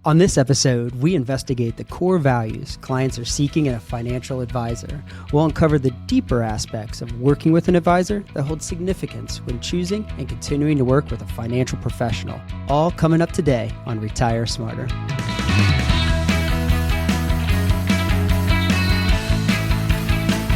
On this episode, we investigate the core values clients are seeking in a financial advisor. We'll uncover the deeper aspects of working with an advisor that hold significance when choosing and continuing to work with a financial professional. All coming up today on Retire Smarter.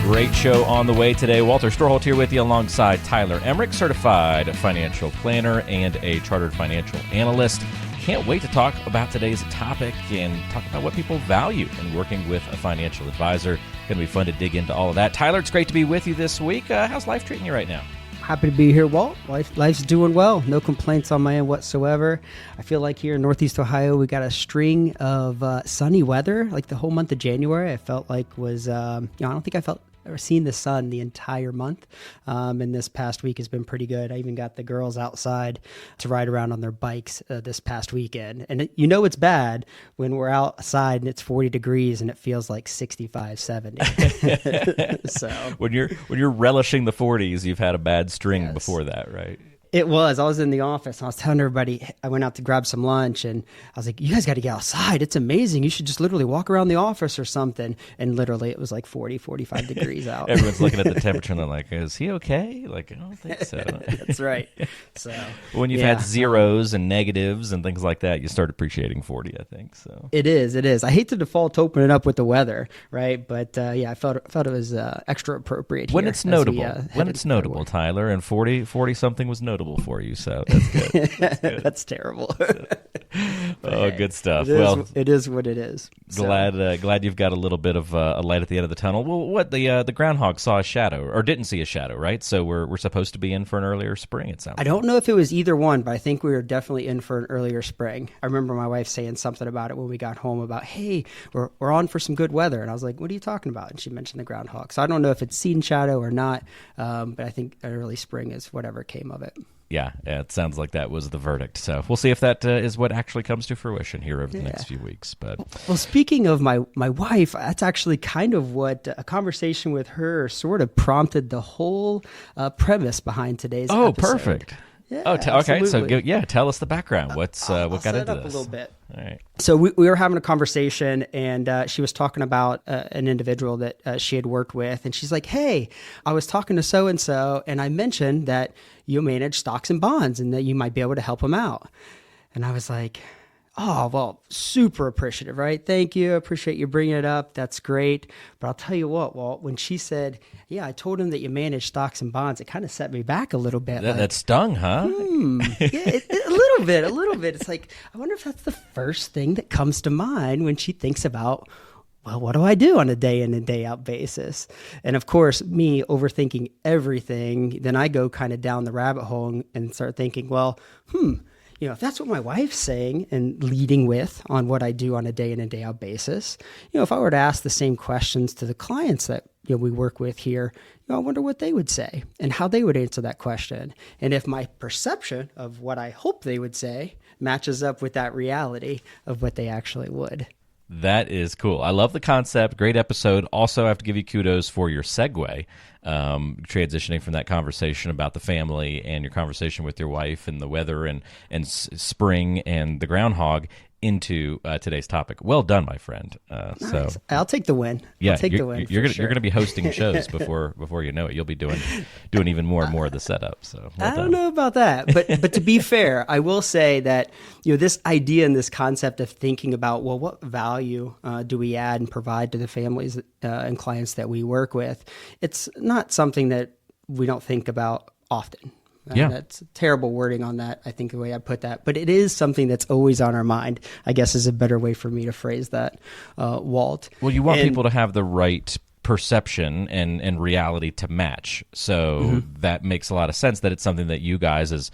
Great show on the way today. Walter Storholt here with you alongside Tyler Emrick, certified financial planner and a chartered financial analyst. Can't wait to talk about today's topic and talk about what people value in working with a financial advisor. Going to be fun to dig into all of that. Tyler, it's great to be with you this week. How's life treating you right now? Happy to be here, Walt. Life's doing well. No complaints on my end whatsoever. I feel like here in Northeast Ohio, we got a string of sunny weather. Like the whole month of January, I felt like was, I don't think I felt or seen the sun the entire month. And this past week has been pretty good. I even got the girls outside to ride around on their bikes this past weekend. And it's bad when we're outside and it's 40 degrees and it feels like 65, 70. So when you're relishing the 40s, you've had a bad string Yes. before that, right? It was. I was in the office. And I was telling everybody, I went out to grab some lunch and I was like, you guys got to get outside. It's amazing. You should just literally walk around the office or something. And literally it was like 40, 45 degrees out. Everyone's looking at the temperature and they're like, is he okay? Like, I don't think so. That's right. So when you've had zeros and negatives and things like that, you start appreciating 40, I think. So It is. I hate to default to open it up with the weather, right? But I felt it was extra appropriate when here it's notable. When it's notable, Tyler, and 40 something was notable for you, so that's good. That's good. That's terrible. Good stuff. It is what it is. Glad you've got a little bit of a light at the end of the tunnel. Well, what the groundhog saw a shadow or didn't see a shadow, right? So we're supposed to be in for an earlier spring. It sounds. I don't know if it was either one, but I think we were definitely in for an earlier spring. I remember my wife saying something about it when we got home about, hey, we're on for some good weather, and I was like, what are you talking about? And she mentioned the groundhog. So I don't know if it's seen shadow or not, but I think early spring is whatever came of it. Yeah, it sounds like that was the verdict. So we'll see if that is what actually comes to fruition here over the next few weeks. But well, speaking of my wife, that's actually kind of what a conversation with her sort of prompted the whole premise behind today's episode. Oh, perfect. Yeah, okay. So absolutely. Tell us the background. What got set into it up this? A little bit. All right. So we were having a conversation, and she was talking about an individual that she had worked with, and she's like, "Hey, I was talking to so and so, and I mentioned that you manage stocks and bonds, and that you might be able to help them out." And I was like, "Oh, well, super appreciative, right? Thank you. Appreciate you bringing it up. That's great." But I'll tell you what, Walt, when she said, "Yeah, I told him that you manage stocks and bonds," it kind of set me back a little bit. That stung, huh? Yeah, a little bit. It's like, I wonder if that's the first thing that comes to mind when she thinks about, well, what do I do on a day in and day out basis? And of course, me overthinking everything, then I go kind of down the rabbit hole and start thinking, well, if that's what my wife's saying and leading with on what I do on a day in and day out basis, if I were to ask the same questions to the clients that we work with here, I wonder what they would say and how they would answer that question. And if my perception of what I hope they would say matches up with that reality of what they actually would. That is cool. I love the concept. Great episode. Also, I have to give you kudos for your segue, transitioning from that conversation about the family and your conversation with your wife and the weather and spring and the groundhog into today's topic. Well done, my friend. Nice. So I'll take the win. Yeah, I'll take the win. You're going to be hosting shows before you know it. You'll be doing even more and more of the setup. So I don't know about that, but to be fair, I will say that this idea and this concept of thinking about, well, what value do we add and provide to the families and clients that we work with? It's not something that we don't think about often. Yeah. That's terrible wording on that, I think, the way I put that. But it is something that's always on our mind, I guess is a better way for me to phrase that, Walt. Well, you want people to have the right perception and reality to match. So that makes a lot of sense that it's something that you guys as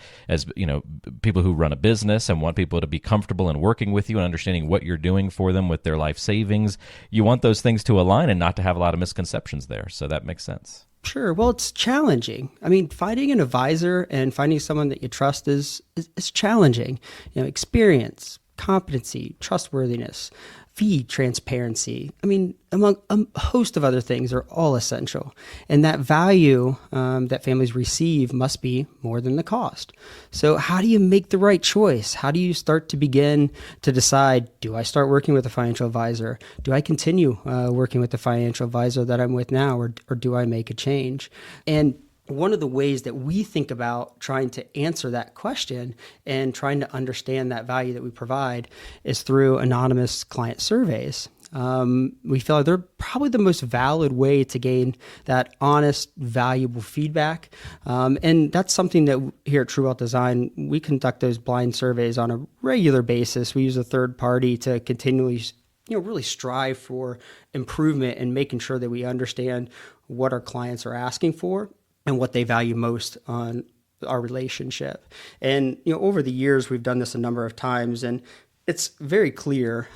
people who run a business and want people to be comfortable in working with you and understanding what you're doing for them with their life savings. You want those things to align and not to have a lot of misconceptions there. So that makes sense. Sure. Well, it's challenging. I mean, finding an advisor and finding someone that you trust is challenging. Experience, competency, trustworthiness, fee transparency. I mean, among a host of other things are all essential. And that value that families receive must be more than the cost. So how do you make the right choice? How do you start to begin to decide, do I start working with a financial advisor? Do I continue working with the financial advisor that I'm with now, or do I make a change? And one of the ways that we think about trying to answer that question and trying to understand that value that we provide is through anonymous client surveys. We feel like they're probably the most valid way to gain that honest, valuable feedback. And that's something that here at True Wealth Design, we conduct those blind surveys on a regular basis. We use a third party to continually really strive for improvement and making sure that we understand what our clients are asking for and what they value most on our relationship. And, over the years, we've done this a number of times, and it's very clear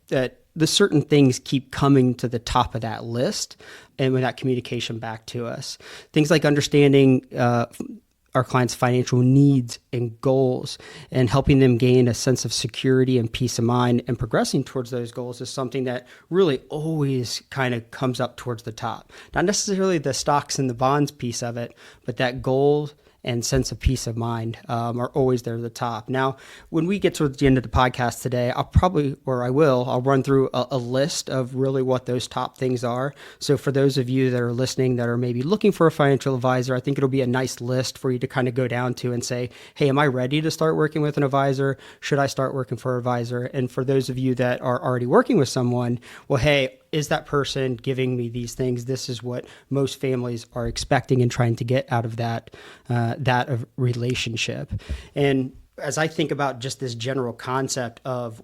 that the certain things keep coming to the top of that list and with that communication back to us. Things like understanding our clients' financial needs and goals and helping them gain a sense of security and peace of mind and progressing towards those goals is something that really always kind of comes up towards the top. Not necessarily the stocks and the bonds piece of it, but that goal and sense of peace of mind are always there at the top. Now, when we get towards the end of the podcast today, I'll run through a list of really what those top things are. So for those of you that are listening that are maybe looking for a financial advisor, I think it'll be a nice list for you to kind of go down to and say, hey, am I ready to start working with an advisor? Should I start working for an advisor? And for those of you that are already working with someone, well, hey, is that person giving me these things? This is what most families are expecting and trying to get out of that relationship. And as I think about just this general concept of,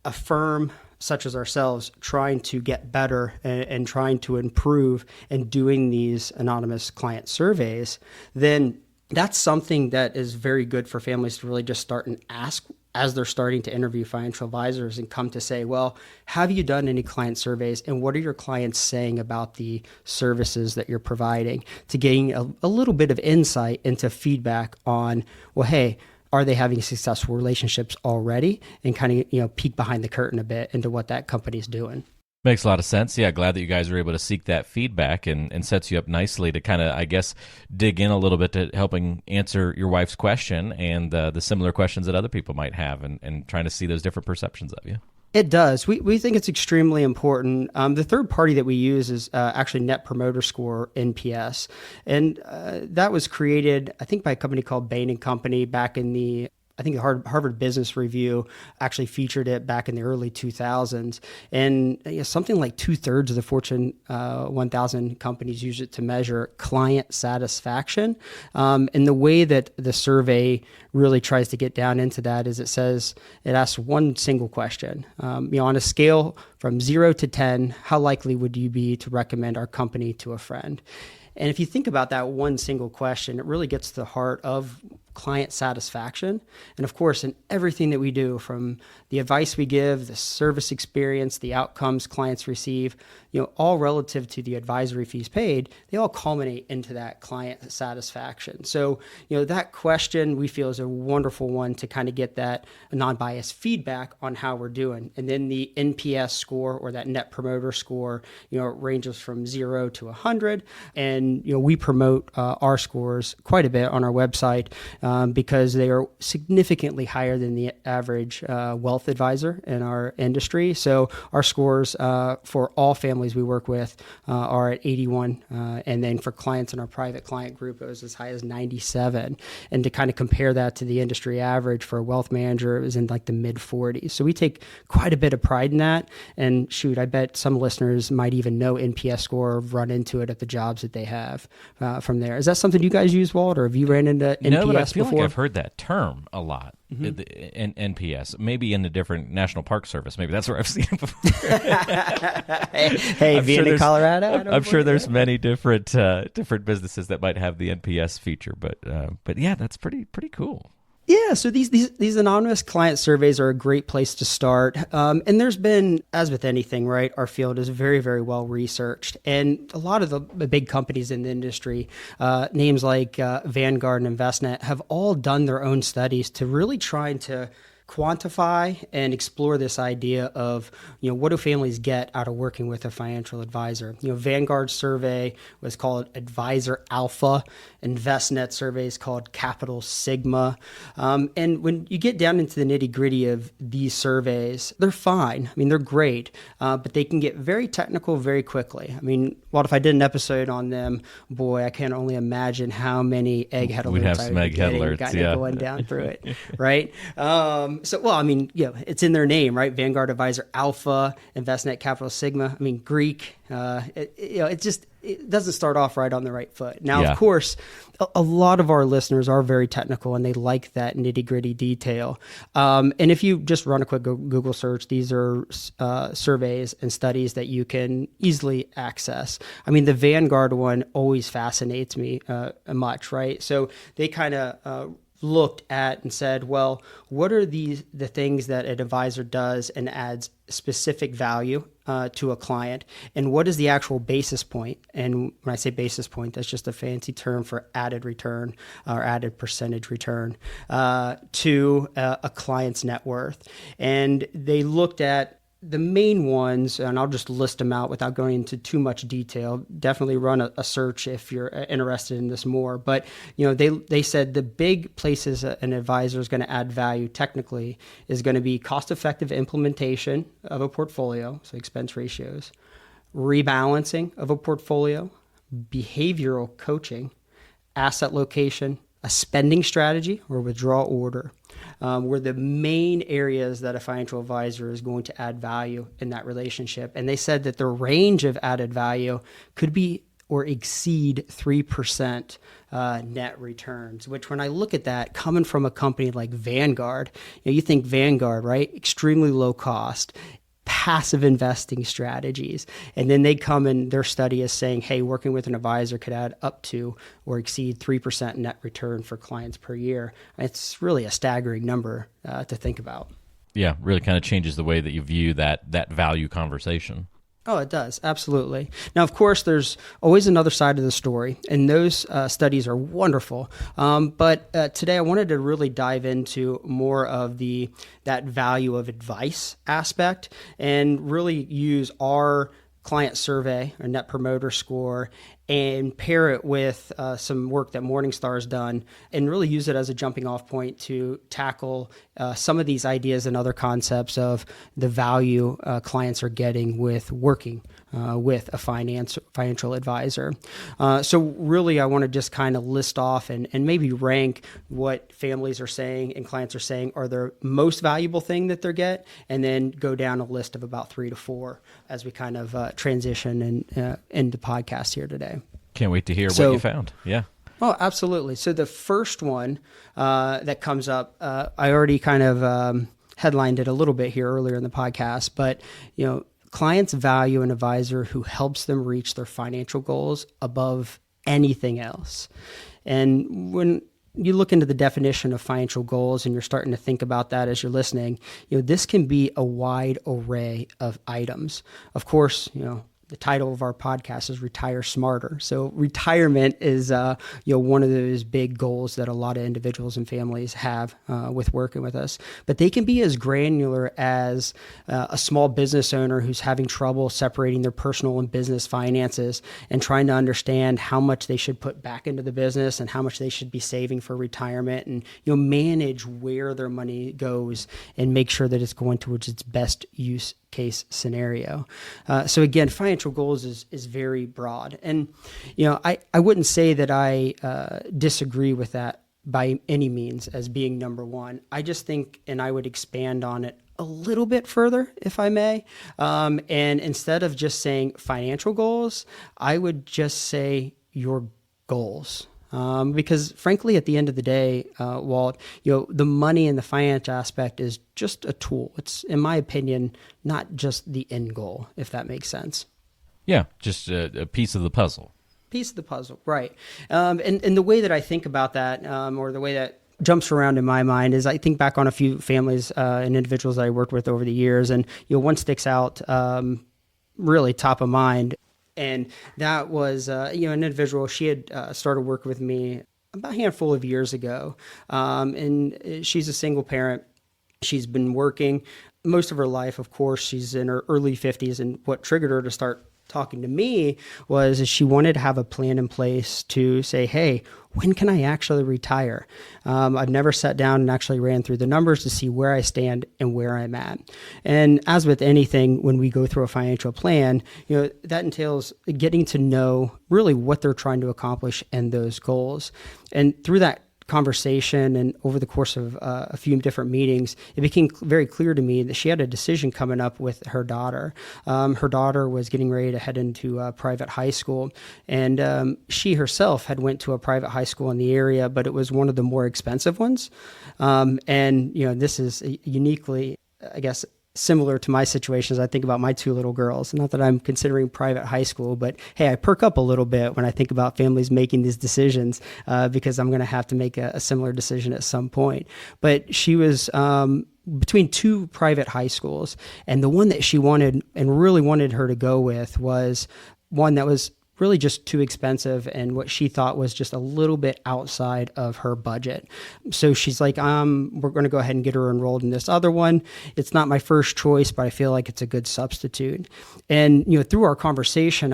a firm such as ourselves trying to get better and trying to improve and doing these anonymous client surveys, then that's something that is very good for families to really just start and ask as they're starting to interview financial advisors and come to say, well, have you done any client surveys and what are your clients saying about the services that you're providing, to gain a little bit of insight into feedback on, well, hey, are they having successful relationships already, and kind of, peek behind the curtain a bit into what that company's doing. Makes a lot of sense. Yeah, glad that you guys are able to seek that feedback and sets you up nicely to kind of, I guess, dig in a little bit to helping answer your wife's question and the similar questions that other people might have and trying to see those different perceptions of you. It does. We think it's extremely important. The third party that we use is actually Net Promoter Score, NPS. And that was created, I think, by a company called Bain & Company back in the Harvard Business Review actually featured it back in the early 2000s. And something like 2/3 of the Fortune 1000 companies use it to measure client satisfaction. And the way that the survey really tries to get down into that is it asks one single question. On a scale from 0 to 10, how likely would you be to recommend our company to a friend? And if you think about that one single question, it really gets to the heart of client satisfaction. And of course, in everything that we do, from the advice we give, the service experience, the outcomes clients receive, all relative to the advisory fees paid, they all culminate into that client satisfaction. So, that question we feel is a wonderful one to kind of get that non-biased feedback on how we're doing. And then the NPS score, or that Net Promoter Score, it ranges from 0 to 100. And, we promote our scores quite a bit on our website because they are significantly higher than the average wealth advisor in our industry. So our scores for all families we work with are at 81. And then for clients in our private client group, it was as high as 97. And to kind of compare that to the industry average for a wealth manager, it was in like the mid 40s. So we take quite a bit of pride in that. And shoot, I bet some listeners might even know NPS score or run into it at the jobs that they have from there. Is that something you guys use, Walt, or have you ran into NPS No, but I feel before? like I've heard that term a lot. Mm-hmm. NPS, maybe in a different National Park Service. Maybe that's where I've seen it before. hey, being in Colorado, I'm sure there's many different businesses that might have the NPS feature, but yeah, that's pretty cool. Yeah, so these anonymous client surveys are a great place to start. And there's been, as with anything, right, our field is very, very well researched. And a lot of the big companies in the industry, names like Vanguard and Envestnet, have all done their own studies to really trying to quantify and explore this idea of, what do families get out of working with a financial advisor? Vanguard survey was called Advisor Alpha. InvestNet survey is called Capital Sigma. And when you get down into the nitty gritty of these surveys, they're fine. They're great, but they can get very technical very quickly. Well, if I did an episode on them, boy, I can only imagine how many egghead alerts We'd have some egghead alerts, yeah. Going down through it, right? It's in their name, right? Vanguard Advisor Alpha, InvestNet Capital Sigma. Greek. It doesn't start off right on the right foot. Now, Yeah. Of course, a lot of our listeners are very technical and they like that nitty gritty detail. And if you just run a quick Google search, these are surveys and studies that you can easily access. The Vanguard one always fascinates me much, right? So they kind of looked at and said, well, what are the things that an advisor does and adds specific value to a client, and what is the actual basis point? And when I say basis point, that's just a fancy term for added return or added percentage return to a client's net worth. And they looked at the main ones, and I'll just list them out without going into too much detail. Definitely run a search if you're interested in this more. But they said the big places an advisor is going to add value technically is going to be cost-effective implementation of a portfolio, so expense ratios, rebalancing of a portfolio, behavioral coaching, asset location, a spending strategy or withdrawal order. Were the main areas that a financial advisor is going to add value in that relationship. And they said that the range of added value could be or exceed 3% net returns, which when I look at that, coming from a company like Vanguard, you think Vanguard, right? Extremely low cost, passive investing strategies. And then they come in, their study is saying, hey, working with an advisor could add up to or exceed 3% net return for clients per year. It's really a staggering number to think about. Yeah, really kind of changes the way that you view that value conversation. Oh, it does. Absolutely. Now, of course, there's always another side of the story, and those studies are wonderful. But today I wanted to really dive into more of that value of advice aspect and really use our client survey or net promoter score and pair it with some work that Morningstar has done and really use it as a jumping off point to tackle some of these ideas and other concepts of the value clients are getting with working with a financial advisor. So really, I want to just kind of list off and maybe rank what families are saying and clients are saying are their most valuable thing that they get, and then go down a list of about 3 to 4 as we kind of transition and end the podcast here today. Can't wait to hear what you found. Yeah. Oh, absolutely. So the first one that comes up, I already kind of headlined it a little bit here earlier in the podcast, but clients value an advisor who helps them reach their financial goals above anything else. And when you look into the definition of financial goals and you're starting to think about that as you're listening, this can be a wide array of items. Of course, the title of our podcast is Retire Smarter. So retirement is, one of those big goals that a lot of individuals and families have with working with us. But they can be as granular as a small business owner who's having trouble separating their personal and business finances and trying to understand how much they should put back into the business and how much they should be saving for retirement, and manage where their money goes and make sure that it's going towards its best use case scenario. So again, financial goals is very broad. And, I wouldn't say that I disagree with that by any means as being number one. I just think, and I would expand on it a little bit further, if I may. And instead of just saying financial goals, I would just say your goals. Because frankly, at the end of the day, Walt, the money and the finance aspect is just a tool. It's, in my opinion, not just the end goal, if that makes sense. Yeah, just a piece of the puzzle. Piece of the puzzle, right. And the way that I think about that, or the way that jumps around in my mind, is I think back on a few families and individuals that I worked with over the years, and one sticks out really top of mind. And that was, an individual. She had started working with me about a handful of years ago. And she's a single parent. She's been working most of her life. Of course, she's in her early 50s. And what triggered her to start talking to me was she wanted to have a plan in place to say, hey, when can I actually retire? I've never sat down and actually ran through the numbers to see where I stand and where I'm at. And as with anything, when we go through a financial plan, that entails getting to know really what they're trying to accomplish and those goals. And through that conversation and over the course of a few different meetings, it became very clear to me that she had a decision coming up with her daughter. Her daughter was getting ready to head into a private high school, and she herself had went to a private high school in the area, but it was one of the more expensive ones. And this is uniquely, I guess, similar to my situation as I think about my two little girls. Not that I'm considering private high school, but hey, I perk up a little bit when I think about families making these decisions because I'm going to have to make a similar decision at some point. But she was between two private high schools, and the one that she wanted and really wanted her to go with was one that was really just too expensive and what she thought was just a little bit outside of her budget. So she's like, we're going to go ahead and get her enrolled in this other one. It's not my first choice, but I feel like it's a good substitute. And, through our conversation,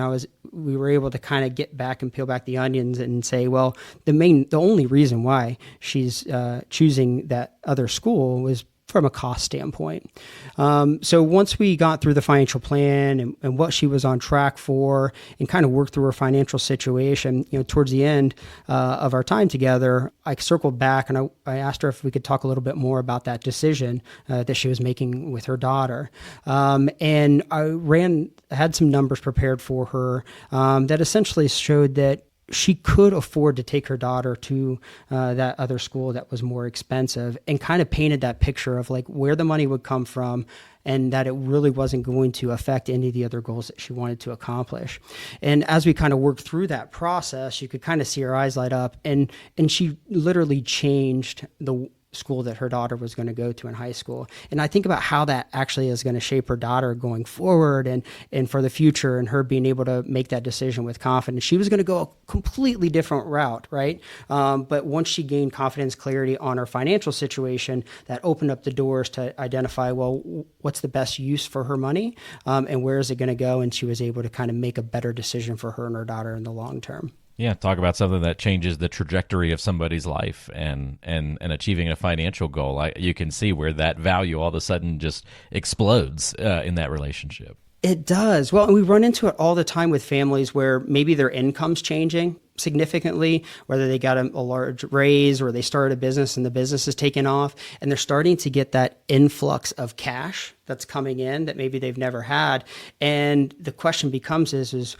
we were able to kind of get back and peel back the onions and say, well, the only reason why she's choosing that other school was from a cost standpoint. So once we got through the financial plan and what she was on track for and kind of worked through her financial situation, towards the end of our time together, I circled back and I asked her if we could talk a little bit more about that decision that she was making with her daughter. And I had some numbers prepared for her that essentially showed that she could afford to take her daughter to that other school that was more expensive, and kind of painted that picture of like where the money would come from and that it really wasn't going to affect any of the other goals that she wanted to accomplish. And as we kind of worked through that process, you could kind of see her eyes light up, and she literally changed the school that her daughter was going to go to in high school. And I think about how that actually is going to shape her daughter going forward and for the future, and her being able to make that decision with confidence. She was going to go a completely different route, right? But once she gained confidence, clarity on her financial situation, that opened up the doors to identify, well, what's the best use for her money and where is it going to go? And she was able to kind of make a better decision for her and her daughter in the long term. Yeah, talk about something that changes the trajectory of somebody's life and achieving a financial goal. You can see where that value all of a sudden just explodes in that relationship. It does. Well, and we run into it all the time with families where maybe their income's changing significantly, whether they got a large raise or they started a business and the business is taking off, and they're starting to get that influx of cash that's coming in that maybe they've never had. And the question becomes is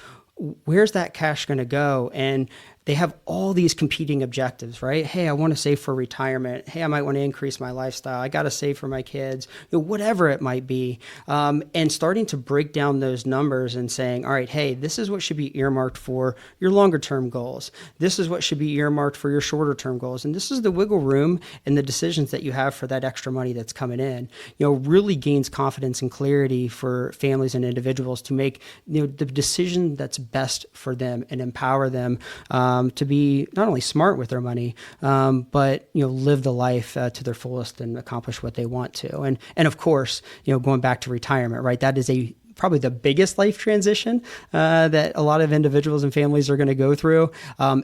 where's that cash going to go? And they have all these competing objectives, right? Hey, I want to save for retirement. Hey, I might want to increase my lifestyle. I got to save for my kids, whatever it might be. And starting to break down those numbers and saying, all right, hey, this is what should be earmarked for your longer term goals. This is what should be earmarked for your shorter term goals. And this is the wiggle room and the decisions that you have for that extra money that's coming in, really gains confidence and clarity for families and individuals to make, the decision that's best for them and empower them to be not only smart with their money, but live the life to their fullest and accomplish what they want to. And of course, going back to retirement, right? That is probably the biggest life transition that a lot of individuals and families are going to go through.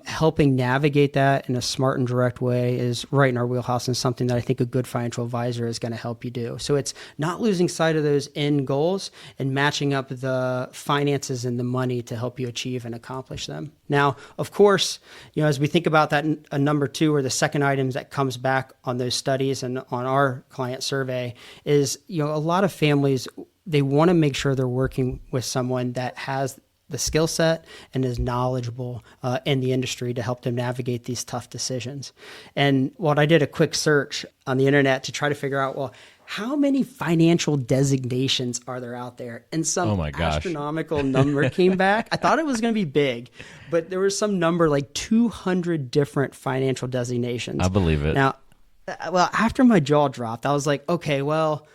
Helping navigate that in a smart and direct way is right in our wheelhouse, and something that I think a good financial advisor is going to help you do. So it's not losing sight of those end goals and matching up the finances and the money to help you achieve and accomplish them. Now, of course, as we think about that, a number two or the second item that comes back on those studies and on our client survey is, a lot of families, they want to make sure they're working with someone that has the skill set and is knowledgeable in the industry to help them navigate these tough decisions. And I did a quick search on the internet to try to figure out, well, how many financial designations are there out there? And some astronomical number came back. I thought it was going to be big, but there was some number like 200 different financial designations. I believe it. Now, after my jaw dropped, I was like, okay, well,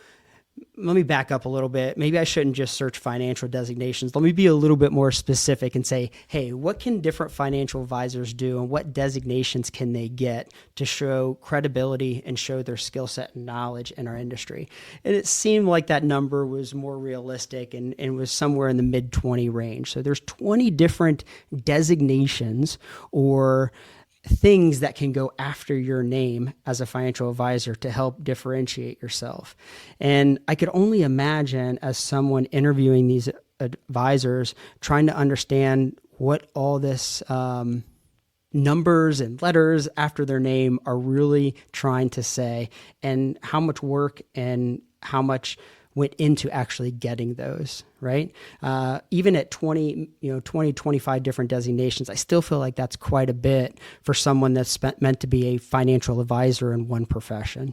let me back up a little bit. Maybe I shouldn't just search financial designations. Let me be a little bit more specific and say, hey, what can different financial advisors do and what designations can they get to show credibility and show their skill set and knowledge in our industry? And it seemed like that number was more realistic and was somewhere in the mid 20 range. So there's 20 different designations or things that can go after your name as a financial advisor to help differentiate yourself. And I could only imagine, as someone interviewing these advisors, trying to understand what all this numbers and letters after their name are really trying to say, and how much work and how much went into actually getting those, right? Even at 20, 25 different designations, I still feel like that's quite a bit for someone that's meant to be a financial advisor in one profession.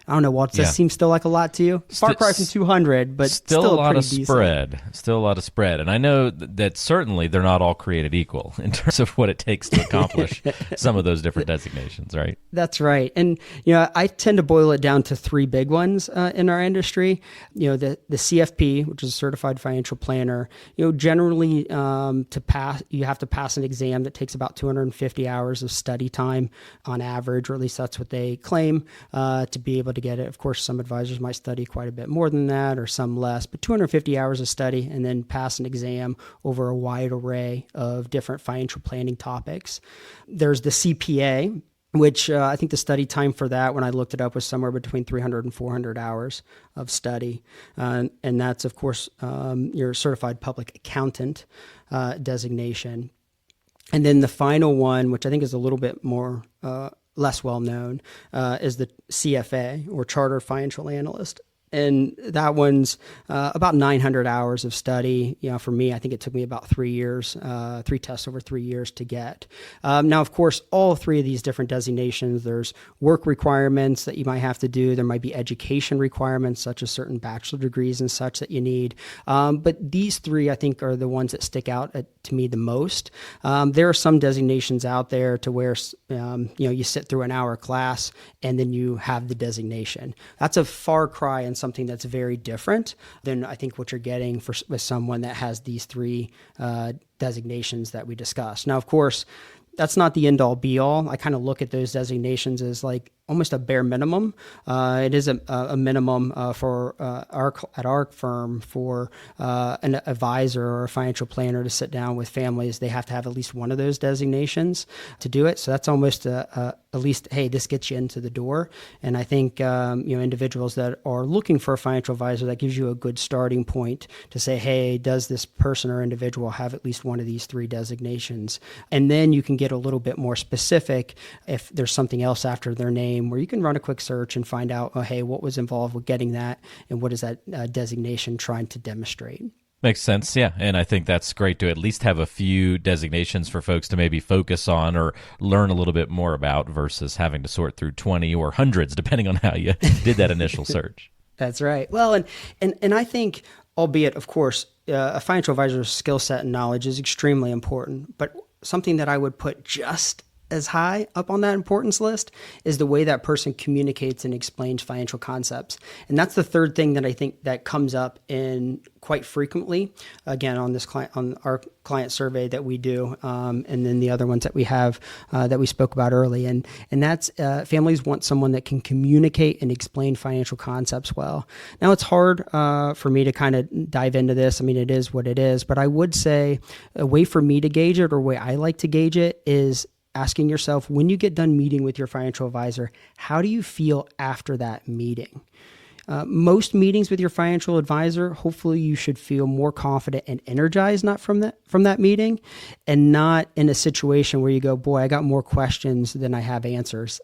I don't know, Walt, does that seem still like a lot to you? Far cry from 200, but still a lot of decent spread. Still a lot of spread. And I know that certainly they're not all created equal in terms of what it takes to accomplish some of those different designations, right? That's right. And, I tend to boil it down to three big ones in our industry. The CFP, which is a Certified Financial Planner, generally to pass, you have to pass an exam that takes about 250 hours of study time on average, or at least that's what they claim, to be able to get it. Of course, some advisors might study quite a bit more than that or some less, but 250 hours of study and then pass an exam over a wide array of different financial planning topics. There's the CPA, which I think the study time for that, when I looked it up, was somewhere between 300 and 400 hours of study. And that's, of course, your Certified Public Accountant designation. And then the final one, which I think is a little bit more less well known, is the CFA, or Chartered Financial Analyst. And that one's about 900 hours of study. For me, I think it took me about 3 years, 3 tests over 3 years to get. Now, of course, all three of these different designations, there's work requirements that you might have to do. There might be education requirements, such as certain bachelor degrees and such that you need. But these three, I think, are the ones that stick out to me the most. There are some designations out there to where, you sit through an hour class and then you have the designation. That's a far cry and something that's very different than I think what you're getting with someone that has these three designations that we discussed. Now, of course, that's not the end all be all. I kind of look at those designations as like almost a bare minimum. It is a minimum for at our firm for an advisor or a financial planner to sit down with families. They have to have at least one of those designations to do it. So that's almost at least, hey, this gets you into the door. And I think individuals that are looking for a financial advisor, that gives you a good starting point to say, hey, does this person or individual have at least one of these three designations? And then you can get a little bit more specific if there's something else after their name, where you can run a quick search and find out, oh, hey, what was involved with getting that, and what is that designation trying to demonstrate? Makes sense, yeah. And I think that's great to at least have a few designations for folks to maybe focus on or learn a little bit more about versus having to sort through 20 or hundreds, depending on how you did that initial search. That's right. Well, and I think, albeit, of course, a financial advisor's skill set and knowledge is extremely important, but something that I would put just as high up on that importance list is the way that person communicates and explains financial concepts. And that's the third thing that I think that comes up in quite frequently, again, on our client survey that we do, and then the other ones that we have that we spoke about early. And that's families want someone that can communicate and explain financial concepts well. Now, it's hard for me to kind of dive into this. I mean, it is what it is, but I would say a way for me to gauge it, or a way I like to gauge it, is asking yourself, when you get done meeting with your financial advisor, how do you feel after that meeting? Most meetings with your financial advisor, hopefully you should feel more confident and energized, not from that meeting, and not in a situation where you go, boy, I got more questions than I have answers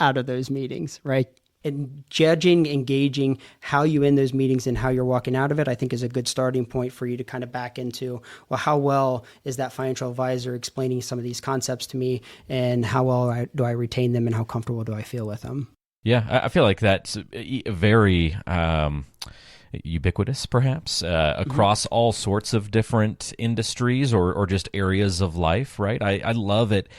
out of those meetings, right? And judging, engaging how you end those meetings and how you're walking out of it, I think is a good starting point for you to kind of back into, well, how well is that financial advisor explaining some of these concepts to me, and how well do I retain them, and how comfortable do I feel with them? Yeah, I feel like that's very ubiquitous, perhaps, across all sorts of different industries or just areas of life, right? I love it.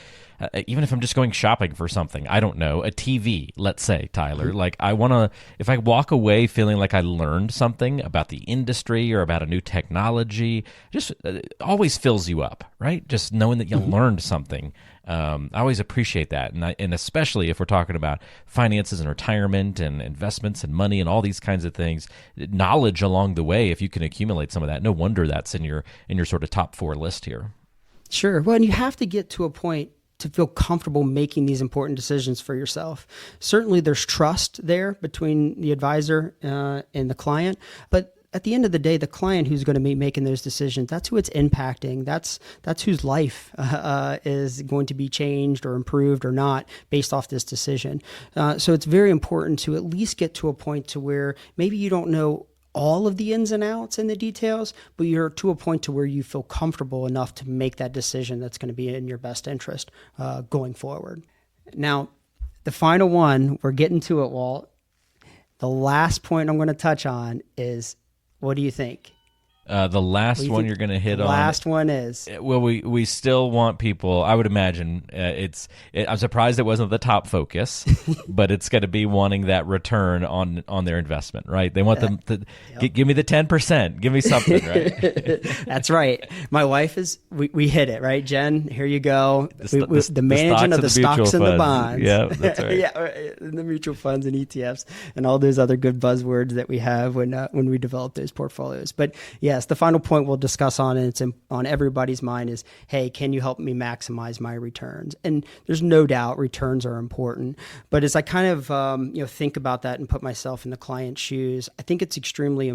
even if I'm just going shopping for something, I don't know, a TV, let's say, Tyler, like I want to, if I walk away feeling like I learned something about the industry or about a new technology, just always fills you up, right? Just knowing that you learned something. I always appreciate that. And especially if we're talking about finances and retirement and investments and money and all these kinds of things, knowledge along the way, if you can accumulate some of that, no wonder that's in your sort of top 4 list here. Sure. Well, and you have to get to a point to feel comfortable making these important decisions for yourself. Certainly there's trust there between the advisor and the client, but at the end of the day, the client who's going to be making those decisions, that's who it's impacting. That's whose life is going to be changed or improved or not based off this decision. So it's very important to at least get to a point to where maybe you don't know all of the ins and outs and the details, but you're to a point to where you feel comfortable enough to make that decision that's going to be in your best interest going forward. Now, the final one, we're getting to it, Walt. The last point I'm going to touch on is, what do you think? The last one you're going to hit on. The last one is. Well, we still want people, I would imagine, I'm surprised it wasn't the top focus, but it's going to be wanting that return on their investment, right? They want them to give me the 10%, give me something, right? That's right. My wife is, we hit it, right? Jen, here you go. The managing of the stocks and the bonds. Yeah, that's right. Yeah, the mutual funds and ETFs and all those other good buzzwords that we have when we develop those portfolios. But yes, the final point we'll discuss on, and it's on everybody's mind, is, hey, can you help me maximize my returns? And there's no doubt returns are important. But as I kind of think about that and put myself in the client's shoes, I think it's extremely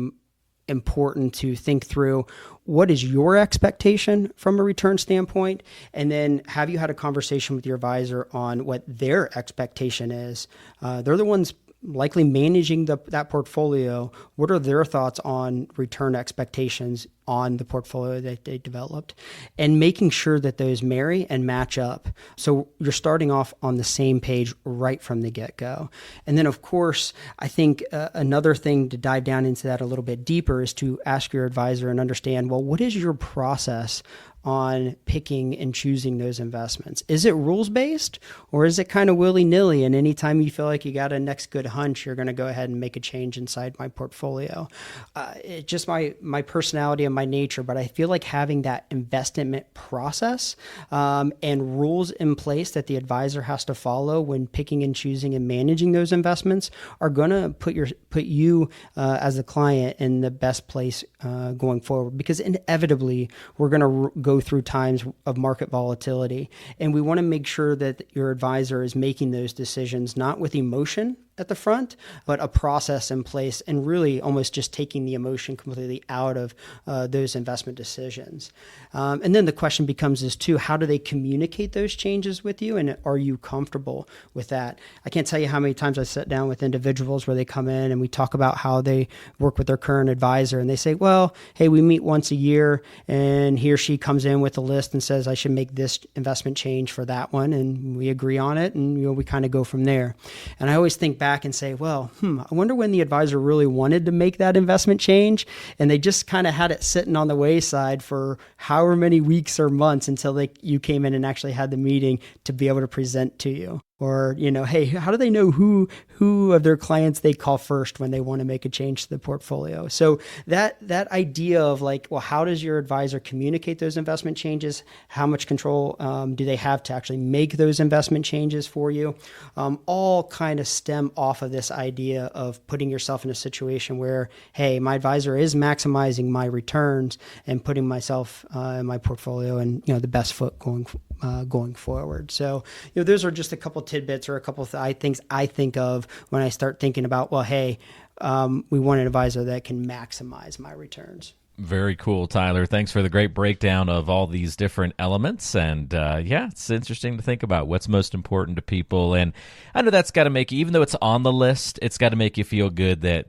important to think through what is your expectation from a return standpoint, and then have you had a conversation with your advisor on what their expectation is. They're the ones likely managing that portfolio. What are their thoughts on return expectations on the portfolio that they developed, and making sure that those marry and match up. So you're starting off on the same page right from the get-go. And then, of course, I think another thing to dive down into that a little bit deeper is to ask your advisor and understand, well, what is your process on picking and choosing those investments? Is it rules-based, or is it kind of willy-nilly, and anytime you feel like you got a next good hunch, you're going to go ahead and make a change inside my portfolio? It's just my personality and my nature, but I feel like having that investment process and rules in place that the advisor has to follow when picking and choosing and managing those investments are going to put you as a client in the best place going forward, because inevitably we're going to go through times of market volatility, and we want to make sure that your advisor is making those decisions not with emotion at the front, but a process in place, and really almost just taking the emotion completely out of those investment decisions. And then the question becomes is too, how do they communicate those changes with you, and are you comfortable with that? I can't tell you how many times I sit down with individuals where they come in and we talk about how they work with their current advisor, and they say, well, hey, we meet once a year, and he or she comes in with a list and says, I should make this investment change for that one, and we agree on it, and we kind of go from there. And I always think back and say, well, I wonder when the advisor really wanted to make that investment change, and they just kind of had it sitting on the wayside for however many weeks or months until you came in and actually had the meeting to be able to present to you. Or, hey, how do they know who of their clients they call first when they want to make a change to the portfolio? So that idea of like, well, how does your advisor communicate those investment changes? How much control do they have to actually make those investment changes for you? All kind of stem off of this idea of putting yourself in a situation where, hey, my advisor is maximizing my returns and putting myself in my portfolio and the best foot going forward. So those are just a couple tidbits or a couple things I think of when I start thinking about, well, hey, we want an advisor that can maximize my returns. Very cool, Tyler. Thanks for the great breakdown of all these different elements. And it's interesting to think about what's most important to people. And I know that's got to make you, even though it's on the list, it's got to make you feel good that,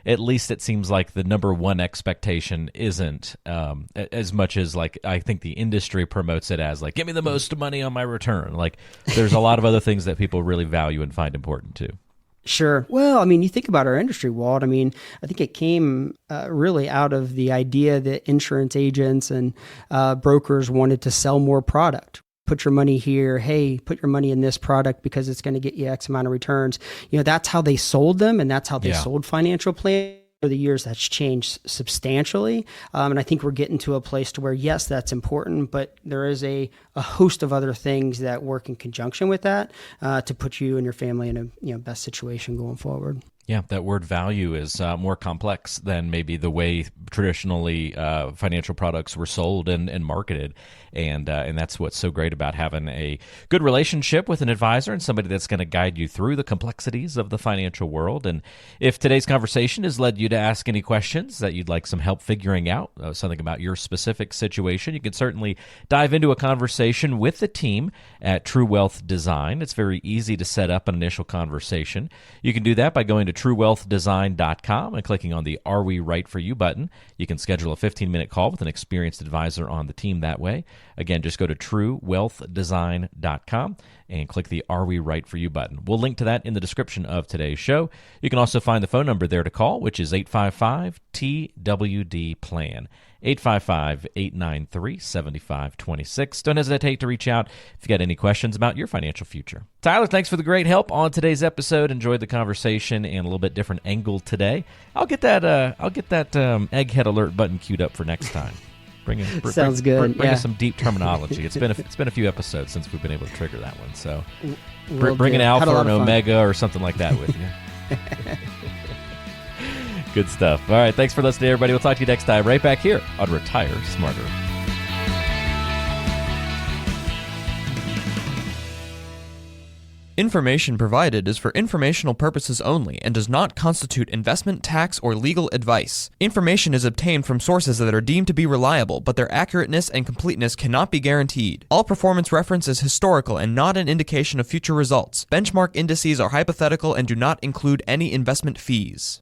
at least it seems like the number one expectation isn't as much as like I think the industry promotes it as like, give me the most money on my return. Like there's a lot of other things that people really value and find important too. Sure. Well, you think about our industry, Walt. I think it came really out of the idea that insurance agents and brokers wanted to sell more product. put your money here. Hey, put your money in this product because it's going to get you X amount of returns. That's how they sold them, and that's how they sold financial plans. Over the years, that's changed substantially. And I think we're getting to a place to where, yes, that's important, but there is a host of other things that work in conjunction with that to put you and your family in a best situation going forward. Yeah, that word value is more complex than maybe the way traditionally financial products were sold and marketed. And that's what's so great about having a good relationship with an advisor and somebody that's going to guide you through the complexities of the financial world. And if today's conversation has led you to ask any questions that you'd like some help figuring out, something about your specific situation, you can certainly dive into a conversation with the team at True Wealth Design. It's very easy to set up an initial conversation. You can do that by going to truewealthdesign.com and clicking on the Are We Right For You button. You can schedule a 15-minute call with an experienced advisor on the team that way. Again, just go to truewealthdesign.com and click the Are We Right For You button. We'll link to that in the description of today's show. You can also find the phone number there to call, which is 855-TWD-PLAN. 855-893-7526. Don't hesitate to reach out if you got any questions about your financial future. Tyler, thanks for the great help on today's episode. Enjoyed the conversation and a little bit different angle today. I'll get that egghead alert button queued up for next time. Sounds good. Bring us some deep terminology. It's been a few episodes since we've been able to trigger that one. So bring an alpha or an omega or something like that with you. Good stuff. All right. Thanks for listening, everybody. We'll talk to you next time right back here on Retire Smarter. Information provided is for informational purposes only and does not constitute investment, tax, or legal advice. Information is obtained from sources that are deemed to be reliable, but their accurateness and completeness cannot be guaranteed. All performance reference is historical and not an indication of future results. Benchmark indices are hypothetical and do not include any investment fees.